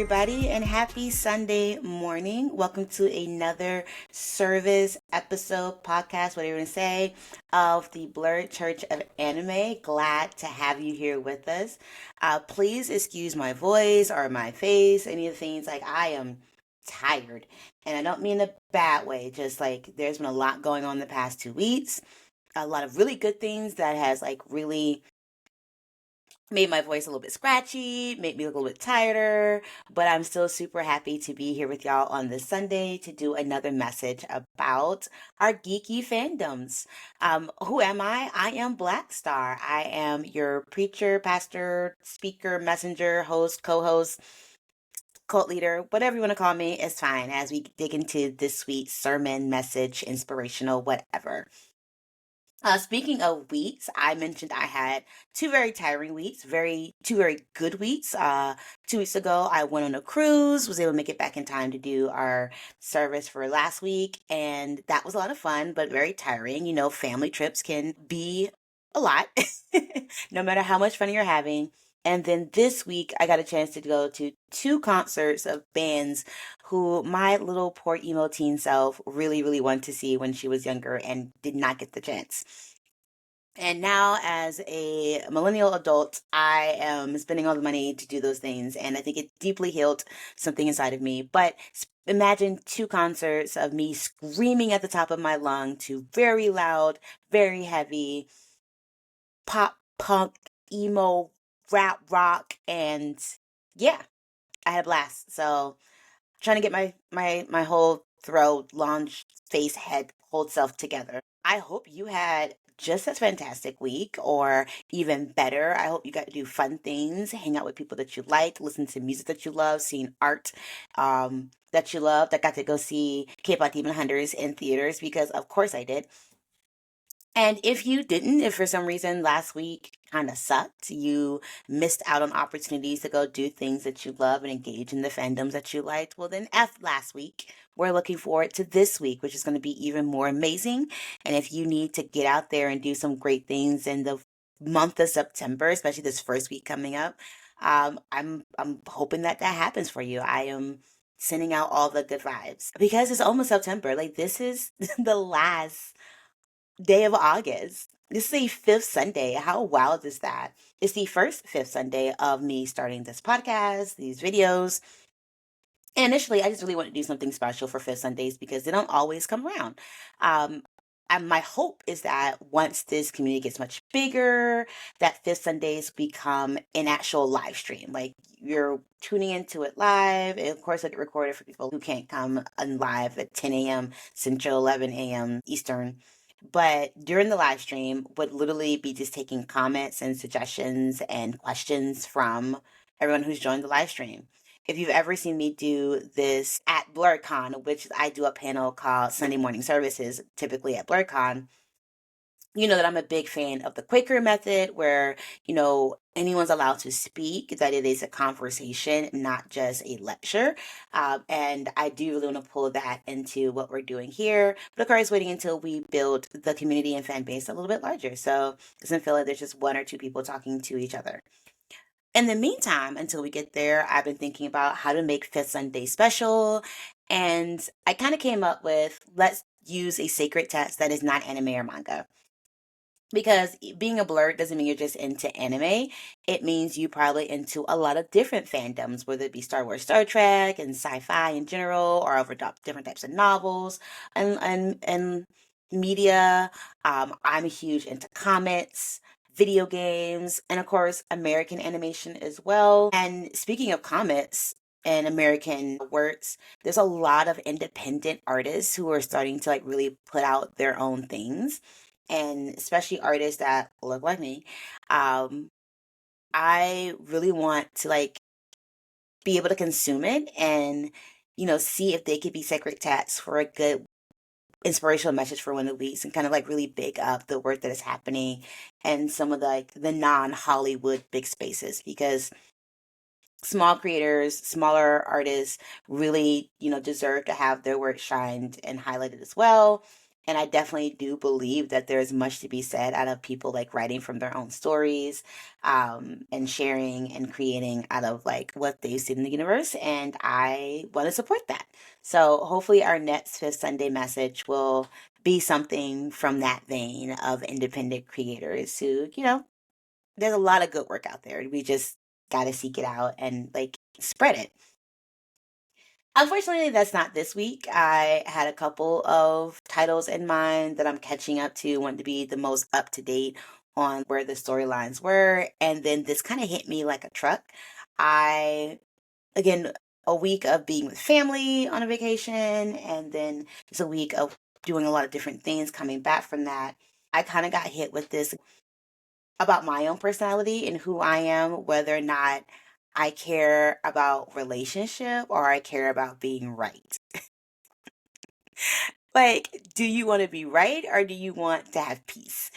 everybody, and happy Sunday morning. Welcome to another service episode, podcast, whatever you want to say, of the Blerd Church of Anime. Glad to have you here with us. Please excuse my voice or my face, any of the things. Like, I am tired, and I don't mean in a bad way, just like there's been a lot going on the past 2 weeks. A lot of really good things that has like really made my voice a little bit scratchy, made me look a little bit tireder, but I'm still super happy to be here with y'all on this Sunday to do another message about our geeky fandoms. Who am I? I am Black Star. I am your preacher, pastor, speaker, messenger, host, co-host, cult leader, whatever you want to call me, is fine as we dig into this sweet sermon, message, inspirational, whatever. Speaking of weeks, I mentioned I had two very tiring weeks, two very good weeks. 2 weeks ago, I went on a cruise, was able to make it back in time to do our service for last week, and that was a lot of fun, but very tiring. You know, family trips can be a lot, no matter how much fun you're having. And then this week, I got a chance to go to two concerts of bands who my little poor emo teen self really, really wanted to see when she was younger and did not get the chance. And now, as a millennial adult, I am spending all the money to do those things, and I think it deeply healed something inside of me. But imagine two concerts of me screaming at the top of my lung to very loud, very heavy pop, punk, emo, rap, rock, and yeah, I had a blast. So trying to get my whole throat, lunge, face, head, whole self together. I hope you had just as fantastic week or even better. I hope you got to do fun things, hang out with people that you like, listen to music that you love, seeing art that you love. I got to go see K-pop Demon Hunters in theaters because of course I did. And if you didn't, if for some reason last week kind of sucked, you missed out on opportunities to go do things that you love and engage in the fandoms that you liked, well, then F last week. We're looking forward to this week, which is going to be even more amazing. And if you need to get out there and do some great things in the month of September, especially this first week coming up, I'm hoping that that happens for you. I am sending out all the good vibes because it's almost September. Like, this is the last day of August. This is the fifth Sunday. How wild is that? It's the first fifth Sunday of me starting this podcast, these videos. And initially, I just really want to do something special for fifth Sundays because they don't always come around. Um, and my hope is that once this community gets much bigger, that fifth Sundays become an actual live stream. Like, you're tuning into it live. And of course, I get recorded for people who can't come on live at 10 a.m. Central, 11 a.m. Eastern. But during the live stream would literally be just taking comments and suggestions and questions from everyone who's joined the live stream. If you've ever seen me do this at BlerdCon, which I do a panel called Sunday Morning Services, typically at BlerdCon, you know that I'm a big fan of the Quaker method where, anyone's allowed to speak, that it is a conversation, not just a lecture. And I do really want to pull that into what we're doing here. But of course, waiting until we build the community and fan base a little bit larger. So it doesn't feel like there's just one or two people talking to each other. In the meantime, until we get there, I've been thinking about how to make Fifth Sunday special. And I kind of came up with, let's use a sacred text that is not anime or manga. Because being a blerd doesn't mean you're just into anime. It means you probably into a lot of different fandoms, whether it be Star Wars, Star Trek, and sci-fi in general, or over different types of novels and media. I'm huge into comics, video games, and of course American animation as well. And speaking of comics and American works, there's a lot of independent artists who are starting to like really put out their own things, and especially artists that look like me. Um, I really want to like be able to consume it and see if they could be sacred texts for a good inspirational message for one of the weeks, and kind of like really big up the work that is happening and some of the like the non-Hollywood big spaces, because small creators, smaller artists really, deserve to have their work shined and highlighted as well. And I definitely do believe that there's much to be said out of people like writing from their own stories, and sharing and creating out of like what they've seen in the universe. And I want to support that. So hopefully, our next Fifth Sunday message will be something from that vein of independent creators who, there's a lot of good work out there. We just got to seek it out and like spread it. Unfortunately, that's not this week. I had a couple of titles in mind that I'm catching up to, want to be the most up to date on where the storylines were. And then this kind of hit me like a truck. I, again, a week of being with family on a vacation, and then just a week of doing a lot of different things coming back from that. I kind of got hit with this about my own personality and who I am, whether or not I care about relationship or I care about being right. Like, do you want to be right or do you want to have peace?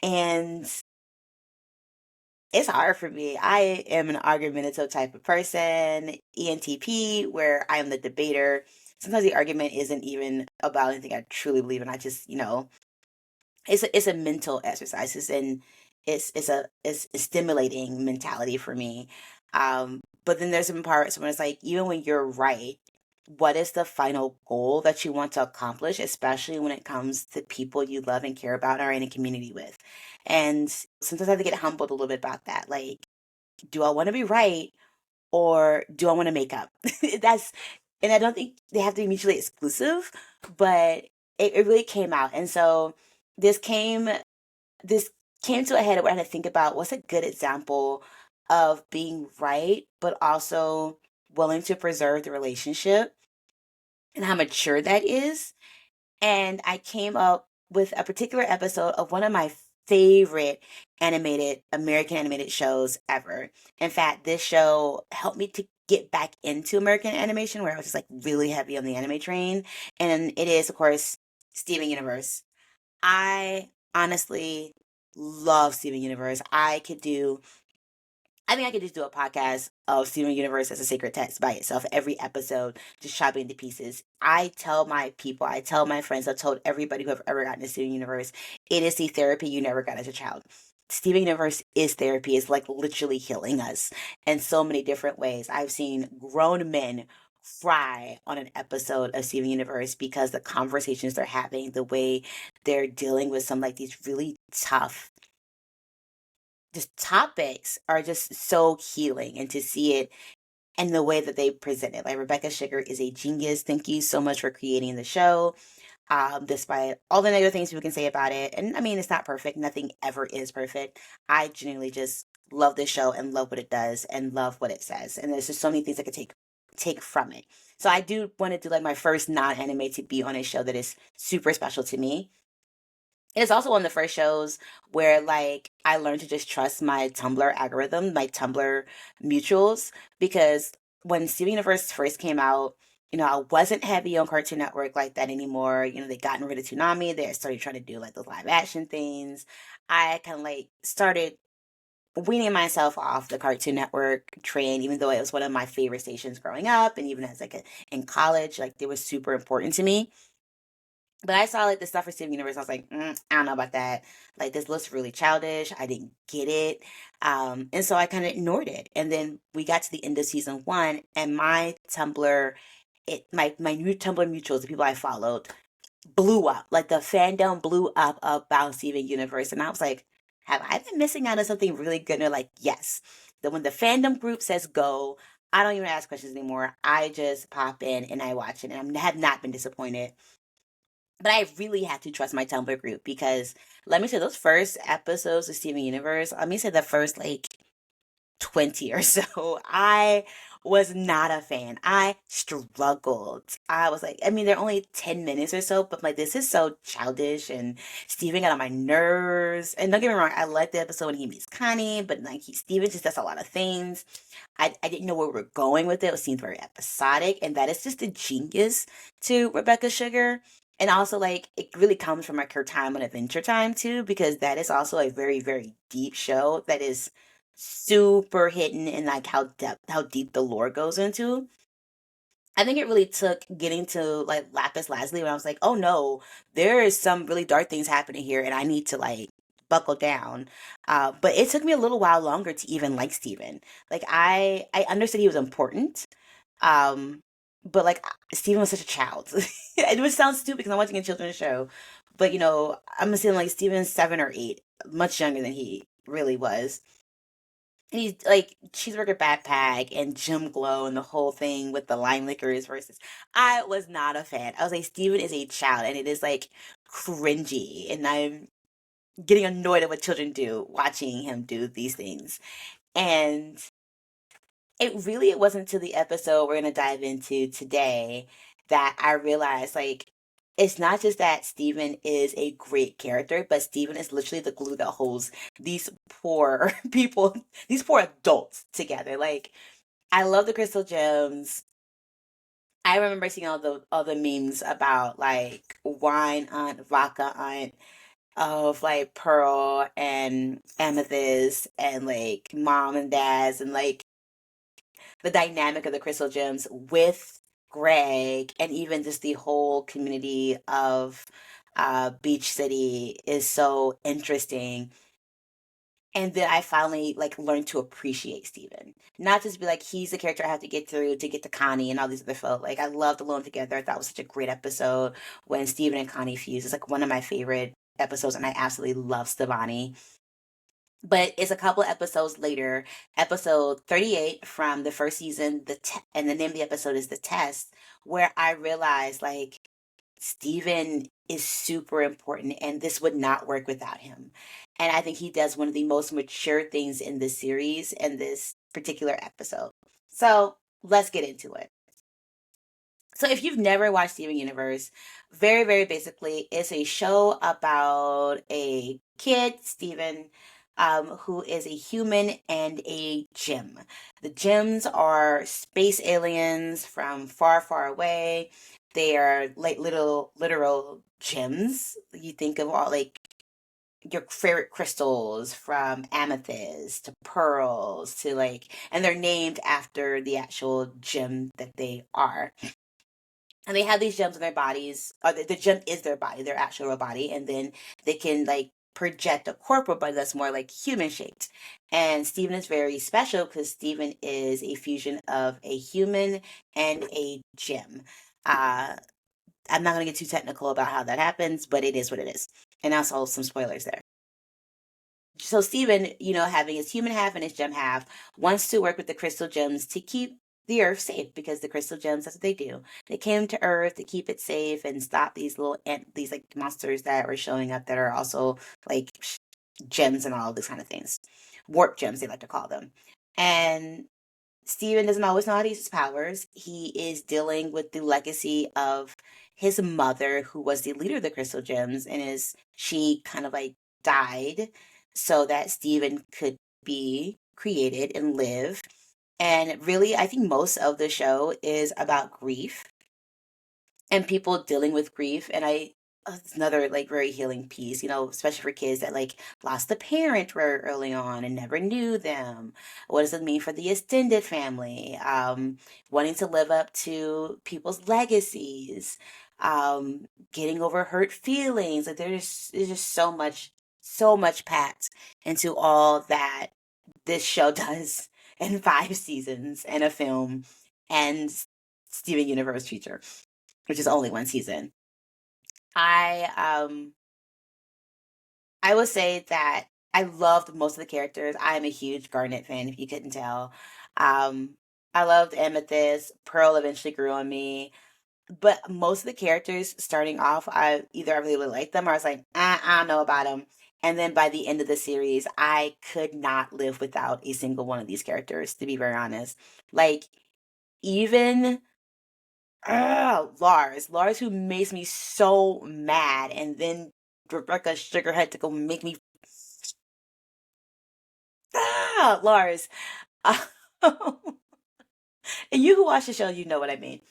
And it's hard for me. I am an argumentative type of person, ENTP, where I am the debater. Sometimes the argument isn't even about anything I truly believe in. I just, it's a mental exercise. It's a stimulating mentality for me. But then there's some parts when it's like, even when you're right, what is the final goal that you want to accomplish, especially when it comes to people you love and care about or in a community with? And sometimes I have to get humbled a little bit about that. Like, do I want to be right or do I want to make up? That's, and I don't think they have to be mutually exclusive, but it really came out. And so this came this came to a head where I had to think about what's a good example of being right, but also willing to preserve the relationship and how mature that is. And I came up with a particular episode of one of my favorite American animated shows ever. In fact, this show helped me to get back into American animation where I was just like really heavy on the anime train. And it is, of course, Steven Universe. I honestly love Steven Universe. I think I could just do a podcast of Steven Universe as a sacred text by itself, every episode, just chopping into pieces. I tell my people, I tell my friends, I've told everybody who have ever gotten to Steven Universe, it is the therapy you never got as a child. Steven Universe is therapy, is like literally healing us in so many different ways. I've seen grown men cry on an episode of Steven Universe because the conversations they're having, the way they're dealing with some like these really tough just topics are just so healing, and to see it and the way that they present it. Like, Rebecca Sugar is a genius. Thank you so much for creating the show. Despite all the negative things people can say about it. And I mean, it's not perfect. Nothing ever is perfect. I genuinely just love this show and love what it does and love what it says. And there's just so many things I could take from it. So I do want to do like my first non-anime to be on a show that is super special to me. It's also one of the first shows where like I learned to just trust my Tumblr algorithm, my Tumblr mutuals, because when Steven Universe first came out, I wasn't heavy on Cartoon Network like that anymore. They gotten rid of Toonami. They started trying to do like those live action things. I kind of like started weaning myself off the Cartoon Network train, even though it was one of my favorite stations growing up, and even as like in college, like it was super important to me. But I saw like the stuff for Steven Universe. I was like, I don't know about that. Like, this looks really childish. I didn't get it, and so I kind of ignored it. And then we got to the end of season one, and my Tumblr, my new Tumblr mutuals, the people I followed, blew up. Like, the fandom blew up about Steven Universe, and I was like, have I been missing out on something really good? And they're like, yes. That when the fandom group says go, I don't even ask questions anymore. I just pop in and I watch it, and I have not been disappointed. But I really had to trust my Tumblr group because let me say those first episodes of Steven Universe, let me say the first like 20 or so, I was not a fan. I struggled. I was like, I mean, they're only 10 minutes or so, but I'm like, this is so childish and Steven got on my nerves. And don't get me wrong, I like the episode when he meets Connie, but like Steven just does a lot of things. I didn't know where we were going with it. It seemed very episodic, and that is just a genius to Rebecca Sugar. And also, like, it really comes from like her time on Adventure Time too, because that is also a very, very deep show that is super hidden in like how deep the lore goes into. I think it really took getting to like Lapis Lazuli when I was like, oh no, there is some really dark things happening here, and I need to like buckle down. But it took me a little while longer to even like Steven. Like I understood he was important, um, but like Steven was such a child. It would sound stupid because I'm watching a children's show, but I'm assuming like Steven's 7 or 8, much younger than he really was. And he's like cheeseburger backpack and Jim Glow and the whole thing with the lime liquors versus. I was not a fan. I was like, Steven is a child, and it is like cringy, and I'm getting annoyed at what children do watching him do these things. And it wasn't until the episode we're gonna dive into today that I realized like it's not just that Steven is a great character, but Steven is literally the glue that holds these poor people, these poor adults together. Like I love the crystal gems. I remember seeing all the memes about like wine aunt, vodka aunt of like Pearl and Amethyst and like mom and dads and like the dynamic of the crystal gems with Greg and even just the whole community of Beach City is so interesting. And then I finally like learned to appreciate Steven. Not just be like he's the character I have to get through to get to Connie and all these other folk. Like I loved Alone Together. I thought it was such a great episode when Steven and Connie fused. It's like one of my favorite episodes, and I absolutely love Stevani. But it's a couple of episodes later, episode 38 from the first season, and the name of the episode is The Test, where I realized like Steven is super important and this would not work without him. And I think he does one of the most mature things in this series in this particular episode. So let's get into it. So if you've never watched Steven Universe, very, very basically, it's a show about a kid, Steven, who is a human and a gem. The gems are space aliens from far, far away. They are like little literal gems. You think of all like your favorite crystals from amethyst to pearls to like, and they're named after the actual gem that they are, and they have these gems in their bodies, or the gem is their body, their actual body, and then they can like project a corporal body that's more like human shaped. And Steven is very special because Steven is a fusion of a human and a gem. Uh, I'm not going to get too technical about how that happens, but it is what it is. And also some spoilers there. So Steven, having his human half and his gem half, wants to work with the crystal gems to keep the earth safe because the crystal gems, that's what they do. They came to earth to keep it safe and stop these these like monsters that are showing up that are also like gems and all these kind of things. Warp gems, they like to call them. And Steven doesn't always know how to use his powers. He is dealing with the legacy of his mother, who was the leader of the Crystal Gems, and she kind of like died so that Steven could be created and live. And really, I think most of the show is about grief and people dealing with grief. And it's another like very healing piece, especially for kids that like lost a parent very early on and never knew them. What does it mean for the extended family? Wanting to live up to people's legacies, getting over hurt feelings. Like there's just so much packed into all that this show does in 5 seasons and a film and Steven Universe feature, which is only one season. I I would say that I loved most of the characters. I'm a huge Garnet fan, if you couldn't tell. Um, I loved Amethyst. Pearl eventually grew on me. But most of the characters starting off, I really, really liked them or I was like, I don't know about them. And then by the end of the series, I could not live without a single one of these characters, to be very honest. Like, even Lars, who makes me so mad, and then Rebecca Sugarhead to go make me Lars. And you who watch the show, you know what I mean.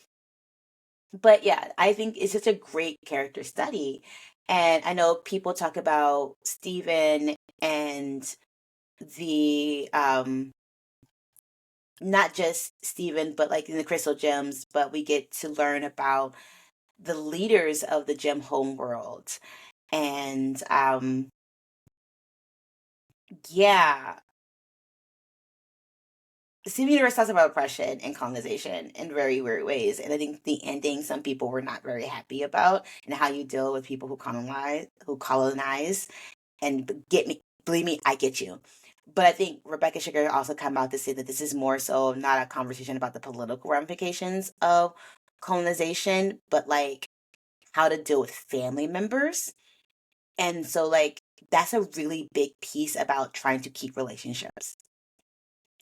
But yeah, I think it's just a great character study. And I know people talk about Steven and the not just Steven, but like in the Crystal Gems, but we get to learn about the leaders of the gem home world. And yeah, Steven Universe talks about oppression and colonization in very weird ways. And I think the ending some people were not very happy about, and how you deal with people who colonize and get me, believe me, I get you. But I think Rebecca Sugar also come out to say that this is more so not a conversation about the political ramifications of colonization, but like how to deal with family members. And so like that's a really big piece about trying to keep relationships.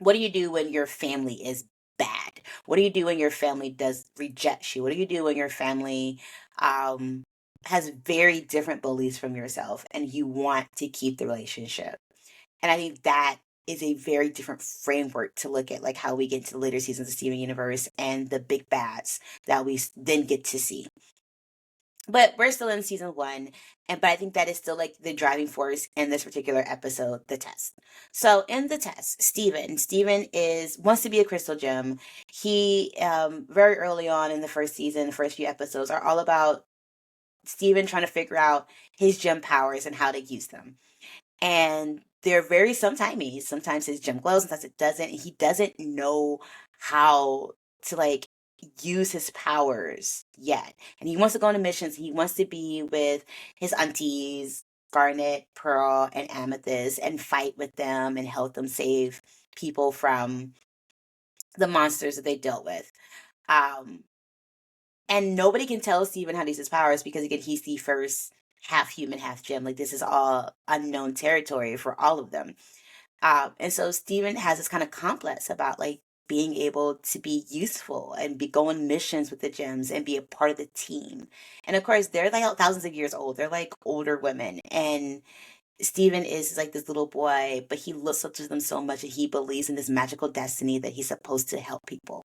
What do you do when your family is bad? What do you do when your family does reject you? What do you do when your family um has very different beliefs from yourself and you want to keep the relationship? And I think that is a very different framework to look at, like how we get into the later seasons of Steven Universe and the big bads that we then get to see. But we're still in season one, and but I think that is still like the driving force in this particular episode, the test. So in the test, Steven is wants to be a crystal gem. He very early on in the first season, the first few episodes are all about Steven trying to figure out his gem powers and how to use them. And they're very sometimey. Sometimes his gem glows, sometimes it doesn't. He doesn't know how to like use his powers yet. And he wants to go on missions. He wants to be with his aunties, Garnet, Pearl, and Amethyst, and fight with them and help them save people from the monsters that they dealt with. Um, and nobody can tell Steven how to use his powers because again, he's the first half human, half gem. Like this is all unknown territory for all of them. And so Steven has this kind of complex about like being able to be useful and be going missions with the gems and be a part of the team. And of course, they're like thousands of years old. They're like older women. And Steven is like this little boy, but he looks up to them so much that he believes in this magical destiny that he's supposed to help people.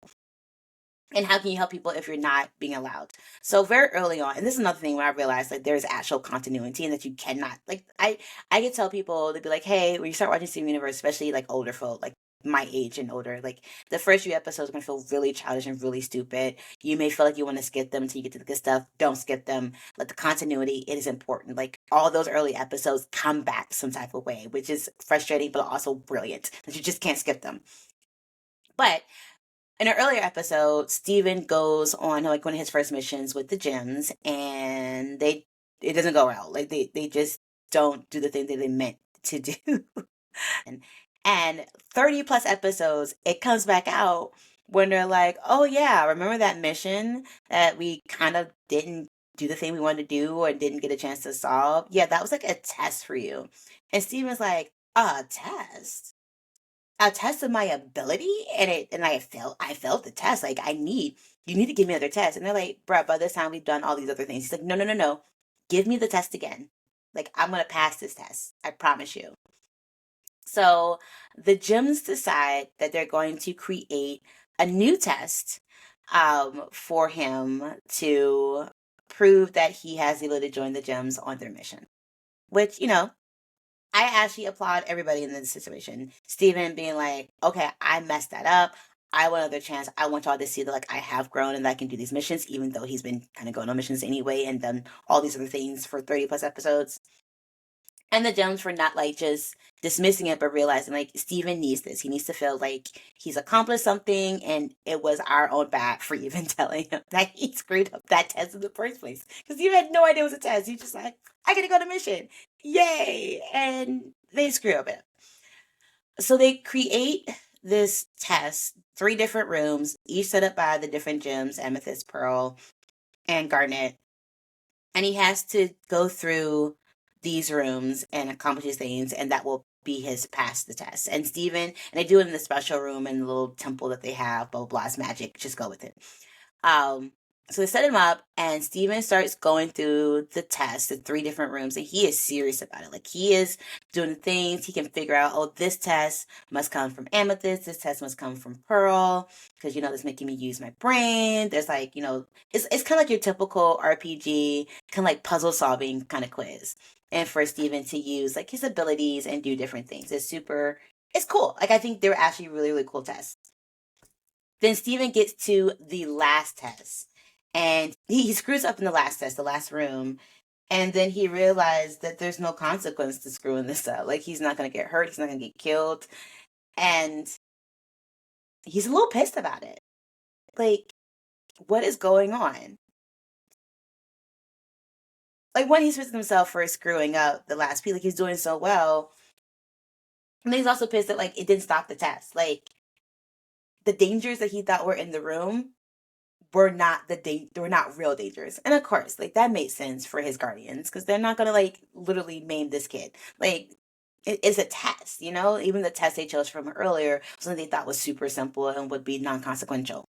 And how can you help people if you're not being allowed? So very early on, and this is another thing where I realized like there's actual continuity and that you cannot like I could tell people to be like, hey, when you start watching Steven Universe, especially like older folk, like my age and older, like the first few episodes are gonna feel really childish and really stupid. You may feel like you want to skip them until you get to the good stuff. Don't skip them. Like the continuity, it is important. Like all those early episodes come back some type of way, which is frustrating but also brilliant. That you just can't skip them. But in an earlier episode, Steven goes on like one of his first missions with the gems, and it doesn't go well. Like they just don't do the thing that they meant to do. And 30 plus episodes, it comes back out when they're like, oh yeah, remember that mission that we kind of didn't do the thing we wanted to do or didn't get a chance to solve? Yeah, that was like a test for you. And Steven's like, a test? A test of my ability, and I failed the test. Like you need to give me another test. And they're like, bruh, by this time we've done all these other things. He's like, no, no, no, no. Give me the test again. Like I'm gonna pass this test. I promise you. So the gems decide that they're going to create a new test for him to prove that he has the ability to join the gems on their mission. Which, I actually applaud everybody in this situation. Steven being like, okay, I messed that up. I want another chance. I want y'all to see that like I have grown and that I can do these missions, even though he's been kind of going on missions anyway and done all these other things for 30 plus episodes. And the gems for not like just dismissing it, but realizing like Steven needs this. He needs to feel like he's accomplished something, and it was our own bad for even telling him that he screwed up that test in the first place. Because you had no idea it was a test. You just like, I gotta go on a mission. Yay! And they screw up it. So they create this test, three different rooms, each set up by the different gems, Amethyst, Pearl, and Garnet, and he has to go through these rooms and accomplish these things, and that will be his pass the test. And Steven, and they do it in the special room in the little temple that they have, blah blah blah, it's magic, just go with it. Um, so they set him up, and Steven starts going through the test in three different rooms, and he is serious about it. Like he is doing things he can figure out. Oh, this test must come from Amethyst. This test must come from Pearl, because this making me use my brain. There's like it's kind of like your typical RPG kind of like puzzle solving kind of quiz. And for Steven to use like his abilities and do different things, it's cool. Like I think they're actually really really cool tests. Then Steven gets to the last test, and he screws up in the last test, the last room. And then he realized that there's no consequence to screwing this up. Like, he's not going to get hurt, he's not going to get killed. And he's a little pissed about it. Like, what is going on? Like, when he's pissed at himself for screwing up the last piece, like, he's doing so well. And he's also pissed that, like, it didn't stop the test. Like, the dangers that he thought were in the room were not they were not real dangers. And of course, like, that made sense for his guardians, because they're not gonna, like, literally maim this kid. Like, it's a test, you know? Even the test they chose from earlier was something they thought was super simple and would be non-consequential.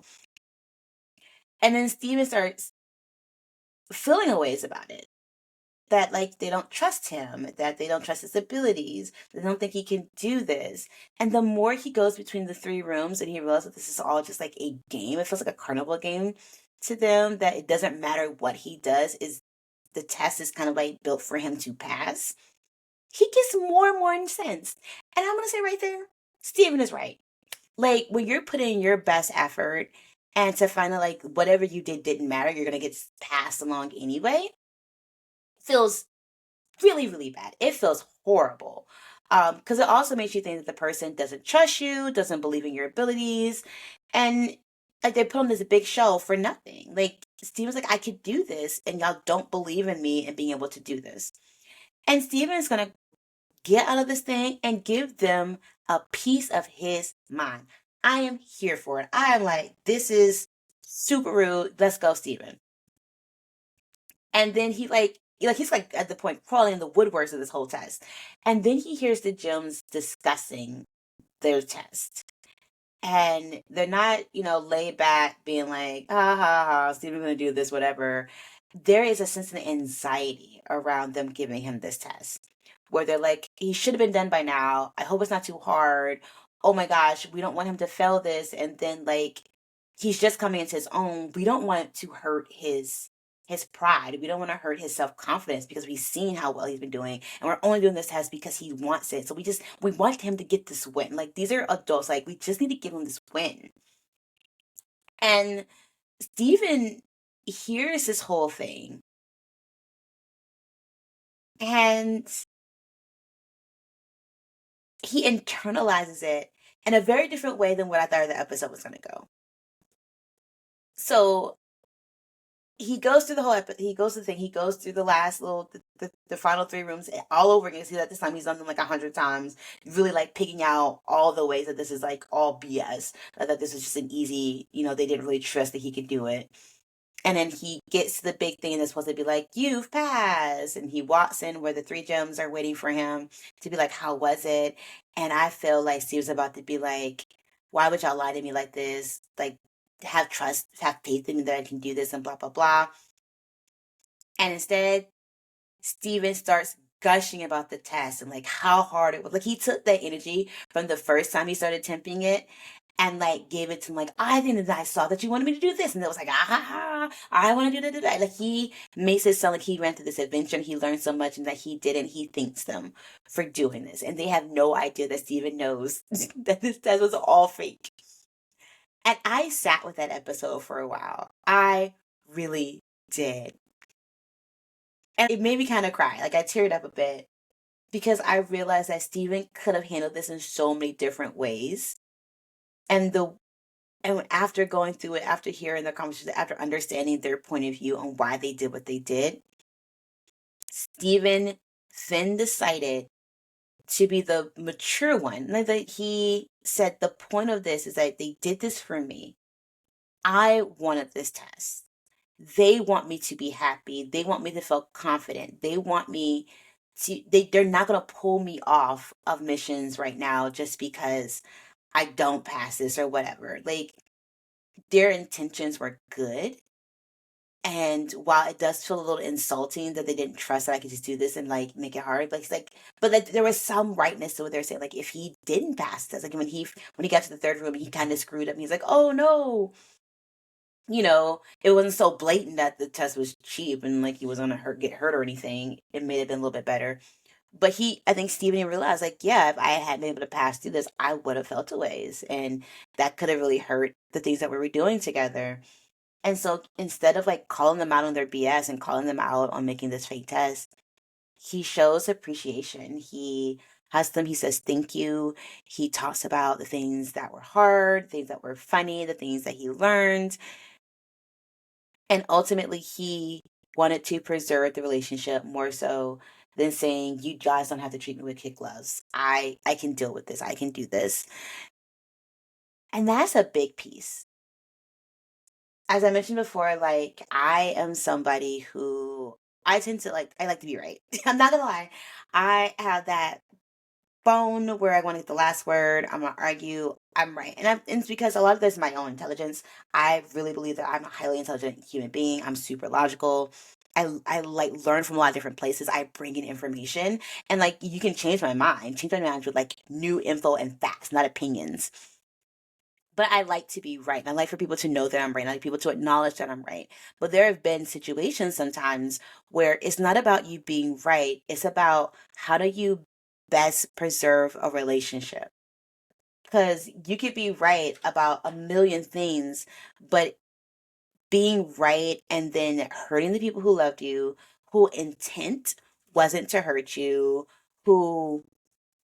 And then Steven starts feeling a ways about it. That, like, they don't trust him, that they don't trust his abilities, they don't think he can do this. And the more he goes between the three rooms and he realizes that this is all just like a game, it feels like a carnival game to them, that it doesn't matter what he does, is the test is kind of like built for him to pass. He gets more and more incensed. And I'm gonna say right there, Steven is right. Like, when you're putting your best effort and to find out, like, whatever you did didn't matter, you're gonna get passed along anyway, feels really, really bad. It feels horrible. Because it also makes you think that the person doesn't trust you, doesn't believe in your abilities, and like, they put on this big show for nothing. Like, Steven's like, I could do this, and y'all don't believe in me and being able to do this. And Steven is gonna get out of this thing and give them a piece of his mind. I am here for it. I am like, this is super rude. Let's go, Steven. And then he's like at the point crawling in the woodworks of this whole test. And then he hears the gems discussing their test. And they're not, laid back, being like, ha ha ha, Steven's gonna do this, whatever. There is a sense of anxiety around them giving him this test, where they're like, he should have been done by now. I hope it's not too hard. Oh my gosh, we don't want him to fail this. And then, like, he's just coming into his own. We don't want to hurt his pride. We don't want to hurt his self-confidence, because we've seen how well he's been doing, and we're only doing this test because he wants it. So we want him to get this win. Like, these are adults. Like, we just need to give him this win. And Steven hears this whole thing, and he internalizes it in a very different way than what I thought the episode was going to go. So he goes through the whole he goes to the thing, he goes through the last the final three rooms all over again. See that this time he's done them like 100 times, really, like, picking out all the ways that this is, like, all BS, that this is just an easy, they didn't really trust that he could do it. And then he gets to the big thing that's supposed to be like, you've passed. And he walks in where the three gems are waiting for him to be like, how was it? And I feel like Steve's about to be like, why would y'all lie to me like this? Like, have trust, have faith in me that I can do this, and blah, blah, blah. And instead, Steven starts gushing about the test and, like, how hard it was. Like, he took that energy from the first time he started temping it and, like, gave it to him, like, I think that I saw that you wanted me to do this. And it was like, ah, ha, ha, I want to do that. Like, he makes it sound like he ran through this adventure and he learned so much, and that he didn't. He thanks them for doing this. And they have no idea that Steven knows that this test was all fake. And I sat with that episode for a while. I really did. And it made me kind of cry. Like, I teared up a bit, because I realized that Steven could have handled this in so many different ways. And after going through it, after hearing the conversation, after understanding their point of view on why they did what they did, Steven then decided to be the mature one. Like, he said, the point of this is that they did this for me. I wanted this test. They want me to be happy. They want me to feel confident. They want me to, they're not going to pull me off of missions right now just because I don't pass this or whatever. Like, their intentions were good. And while it does feel a little insulting that they didn't trust that I could just do this and, like, make it hard, like, it's like, but, like, there was some rightness to what they're saying. Like, if he didn't pass this, like, when he got to the third room, he kind of screwed up. And he's like, oh no, it wasn't so blatant that the test was cheap and, like, he was gonna get hurt or anything. It may have been a little bit better. But I think Stephen realized, like, yeah, if I hadn't been able to pass through this, I would have felt a ways. And that could have really hurt the things that we were doing together. And so instead of like calling them out on their BS and calling them out on making this fake test, he shows appreciation. He has them, he says, thank you. He talks about the things that were hard, things that were funny, the things that he learned. And ultimately, he wanted to preserve the relationship more so than saying, you guys don't have to treat me with kid gloves. I can deal with this. I can do this. And that's a big piece. As I mentioned before, like, I am somebody who I tend to like, I like to be right. I'm not gonna lie. I have that bone where I want to get the last word. I'm gonna argue. I'm right, and it's because a lot of this is my own intelligence. I really believe that I'm a highly intelligent human being. I'm super logical. I like learn from a lot of different places. I bring in information, and like you can change my mind with like new info and facts, not opinions. But I like to be right. And I like for people to know that I'm right. I like people to acknowledge that I'm right. But there have been situations sometimes where it's not about you being right. It's about how do you best preserve a relationship. Because you could be right about a million things, but being right and then hurting the people who loved you, who intent wasn't to hurt you, who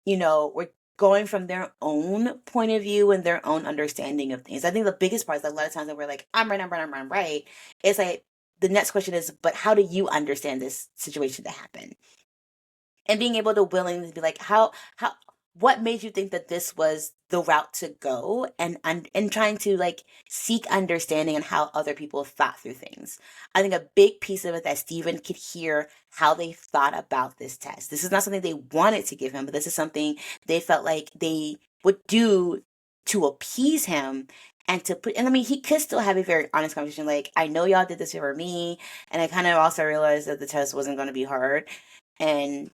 were going from their own point of view and their own understanding of things. I think the biggest part is that a lot of times that we're like, I'm right, I'm right, I'm right, I'm right. It's like the next question is, but how do you understand this situation to happen? And being able to willingly be like, how what made you think that this was the route to go, and trying to like seek understanding on how other people thought through things. I think a big piece of it that Stephen could hear how they thought about this test. This is not something they wanted to give him, but this is something they felt like they would do to appease him and to put, and I mean, he could still have a very honest conversation like, I know y'all did this for me, and I kind of also realized that the test wasn't going to be hard, and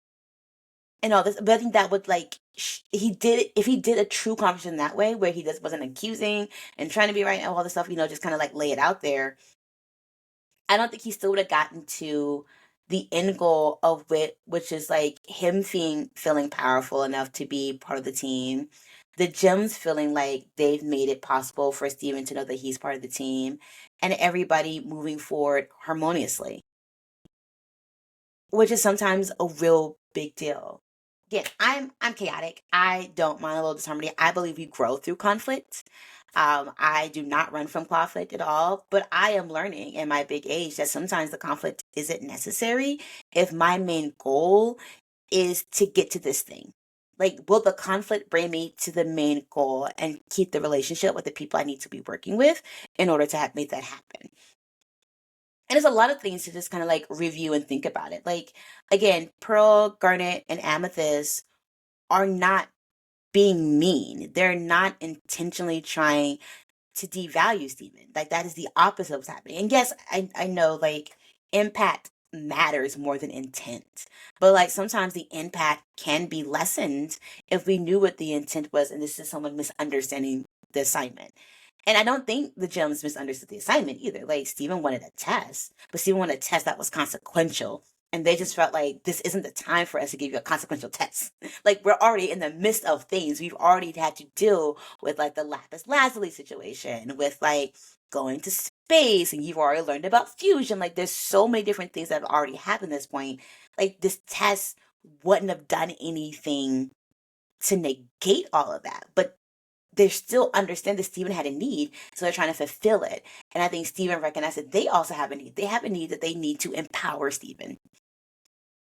all this. But I think that would like he did, if he did a true conversation that way, where he just wasn't accusing and trying to be right and all this stuff, just kind of like lay it out there. I don't think he still would have gotten to the end goal of it, which is like him feeling powerful enough to be part of the team. The Gems feeling like they've made it possible for Steven to know that he's part of the team, and everybody moving forward harmoniously, which is sometimes a real big deal. Again, I'm chaotic. I don't mind a little disharmony. I believe we grow through conflict. I do not run from conflict at all, but I am learning in my big age that sometimes the conflict isn't necessary if my main goal is to get to this thing. Like, will the conflict bring me to the main goal and keep the relationship with the people I need to be working with in order to make that happen? And there's a lot of things to just kind of like review and think about it. Like, again, Pearl, Garnet, and Amethyst are not being mean. They're not intentionally trying to devalue Steven. Like, that is the opposite of what's happening. And yes, I know like impact matters more than intent. But like sometimes the impact can be lessened if we knew what the intent was and this is someone misunderstanding the assignment. And I don't think the Gems misunderstood the assignment either. Like, Steven wanted a test, but Steven wanted a test that was consequential. And they just felt like this isn't the time for us to give you a consequential test. Like, we're already in the midst of things. We've already had to deal with like the lapis lazuli situation, with like going to space, and you've already learned about fusion. Like, there's so many different things that have already happened at this point. Like, this test wouldn't have done anything to negate all of that. But they still understand that Steven had a need, so they're trying to fulfill it. And I think Steven recognized that they also have a need. They have a need that they need to empower Steven.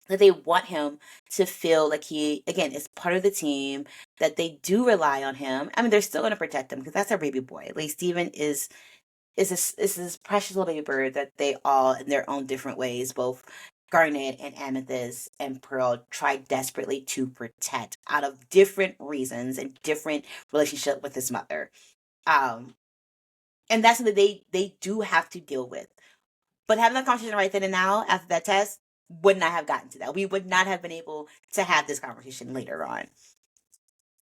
That they want him to feel like he, again, is part of the team, that they do rely on him. I mean, they're still going to protect him because that's their baby boy. Like, Steven is this precious little baby bird that they all, in their own different ways, both Garnet and Amethyst and Pearl, try desperately to protect out of different reasons and different relationship with his mother. Um, and that's something they do have to deal with. But having that conversation right then and now after that test would not have gotten to that. We would not have been able to have this conversation later on.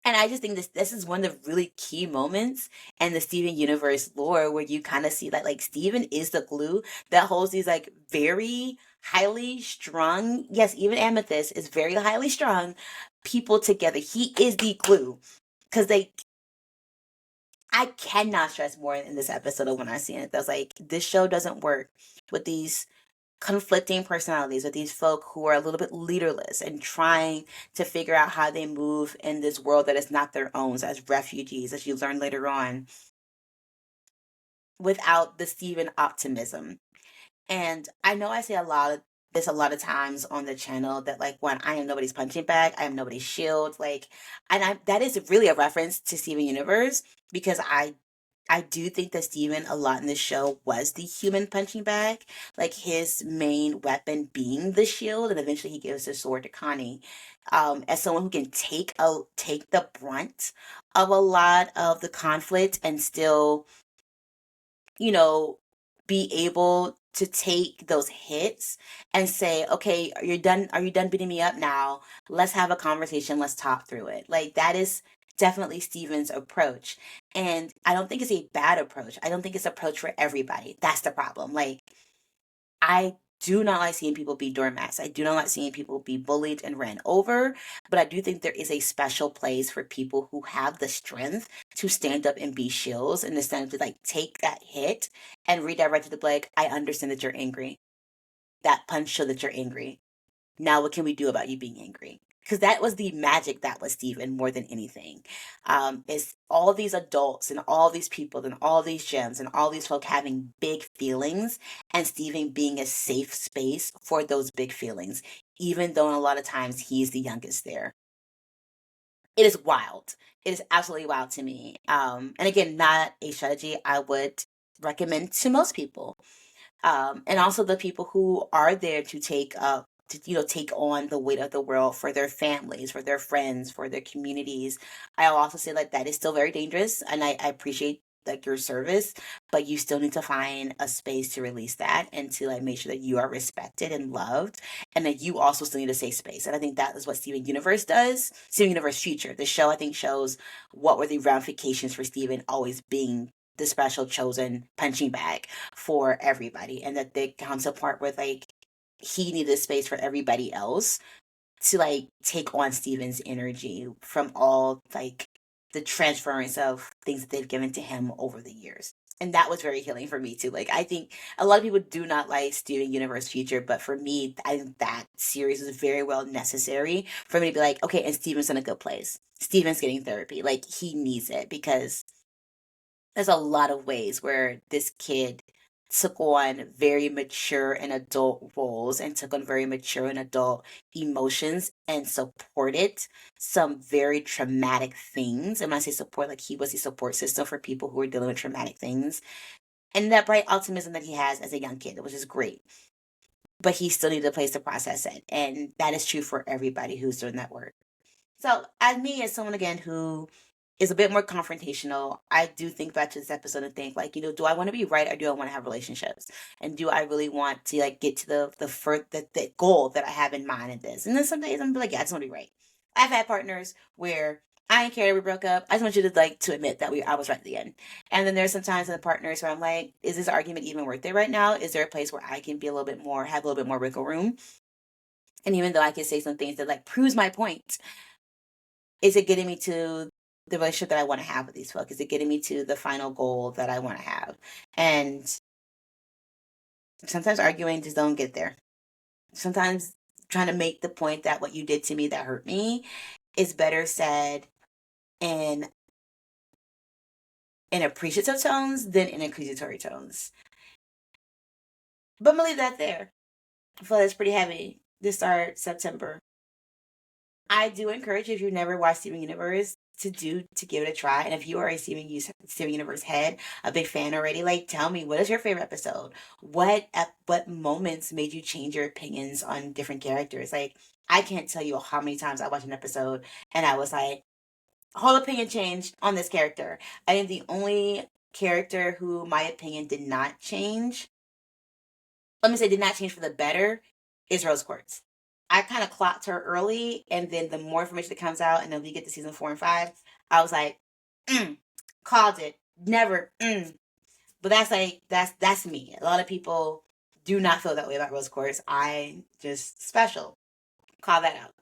And I just think this is one of the really key moments in the Steven Universe lore where you kind of see that like Steven is the glue that holds these like very highly strung, yes, even Amethyst is very highly strung people together. He is the glue. Cause they I cannot stress more in this episode of when I seen it. That's like this show doesn't work with these conflicting personalities, with these folk who are a little bit leaderless and trying to figure out how they move in this world that is not their own, so as refugees, as you learn later on, without the Steven optimism. And I know I say a lot of this a lot of times on the channel that like when I am nobody's punching bag, I am nobody's shield. Like, and I that is really a reference to Steven Universe because I do think that Steven a lot in this show was the human punching bag, like his main weapon being the shield, and eventually he gives his sword to Connie. As someone who can take the brunt of a lot of the conflict and still, you know, be able to take those hits and say, okay, are you done beating me up now? Let's have a conversation, let's talk through it. Like that is definitely Steven's approach. And I don't think it's a bad approach. I don't think it's approach for everybody. That's the problem. Like I do not like seeing people be doormats. I do not like seeing people be bullied and ran over. But I do think there is a special place for people who have the strength to stand up and be shills in the sense to like take that hit and redirect it to like, I understand that you're angry. That punch showed that you're angry. Now what can we do about you being angry? Because that was the magic that was Steven more than anything. Is all these adults and all these people and all these gems and all these folk having big feelings and Steven being a safe space for those big feelings, even though in a lot of times he's the youngest there. It is wild. It is absolutely wild to me. And again, not a strategy I would recommend to most people, and also the people who are there to take up to take on the weight of the world for their families, for their friends, for their communities. I'll also say like that is still very dangerous, and I appreciate like your service, but you still need to find a space to release that and to like make sure that you are respected and loved, and that you also still need a safe space. And I think that is what Steven Universe does. Steven Universe Future, the show, I think shows what were the ramifications for Steven always being the special chosen punching bag for everybody, and that there comes a part where like he needed space for everybody else to like take on Steven's energy from all like the transference of things that they've given to him over the years. And that was very healing for me too. Like I think a lot of people do not like Steven Universe Future, but for me, I think that series is very well necessary for me to be like, okay, and Steven's in a good place. Steven's getting therapy. Like he needs it because there's a lot of ways where this kid took on very mature and adult roles and took on very mature and adult emotions and supported some very traumatic things. And when I say support, like he was the support system for people who were dealing with traumatic things. And that bright optimism that he has as a young kid, which is great. But he still needed a place to process it. And that is true for everybody who's doing that work. So, as me, as someone again who is a bit more confrontational, I do think back to this episode and think like, do I want to be right or do I want to have relationships? And do I really want to like get to the goal that I have in mind in this? And then some days I'm like, yeah, I just want to be right. I've had partners where I ain't care we broke up. I just want you to like to admit that I was right at the end. And then there's sometimes in the partners where I'm like, is this argument even worth it right now? Is there a place where I can be a little bit more, have a little bit more wiggle room? And even though I can say some things that like proves my point, is it getting me to the relationship that I want to have with these folks? Is it getting me to the final goal that I want to have? And sometimes arguing just don't get there. Sometimes trying to make the point that what you did to me that hurt me is better said in appreciative tones than in accusatory tones. But I'm gonna leave that there. I feel like it's pretty heavy to start September. I do encourage you, if you've never watched Steven Universe, to give it a try. And if you are a Steven Universe head, a big fan already, like tell me, what is your favorite episode? What moments made you change your opinions on different characters? Like I can't tell you how many times I watched an episode and I was like, whole opinion changed on this character. I think the only character who my opinion did not change, let me say did not change for the better, is Rose Quartz. I kind of clocked her early, and then the more information that comes out, and then we get to season 4 and 5, I was like, called it. Never. But that's me. A lot of people do not feel that way about Rose Quartz. I just special. Call that out.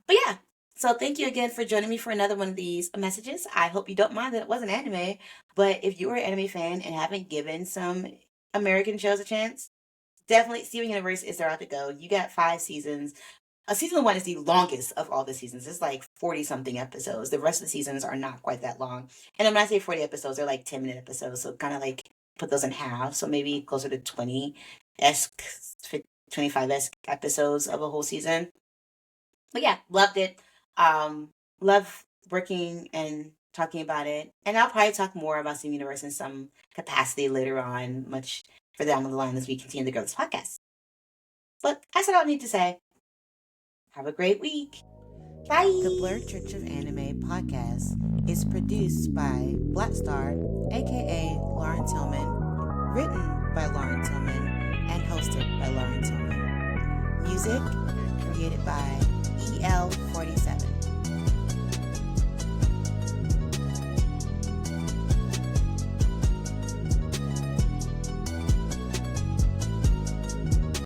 But yeah. So thank you again for joining me for another one of these messages. I hope you don't mind that it wasn't anime, but if you are an anime fan and haven't given some American shows a chance, definitely Steven Universe is the route to go. You got 5 seasons. Season 1 is the longest of all the seasons. It's like 40 something episodes. The rest of the seasons are not quite that long. And when I say 40 episodes, they're like 10-minute episodes. So kind of like put those in half. So maybe closer to 20-esque, 25-esque episodes of a whole season. But yeah, loved it. Love working and talking about it. And I'll probably talk more about Steven Universe in some capacity later on, much further down the line as we continue to grow this podcast. But that's what I need to say. Have a great week. Bye. The Blerd Church of Anime podcast is produced by Blackstar, aka Lauren Tillman, written by Lauren Tillman, and hosted by Lauren Tillman. Music created by EL47.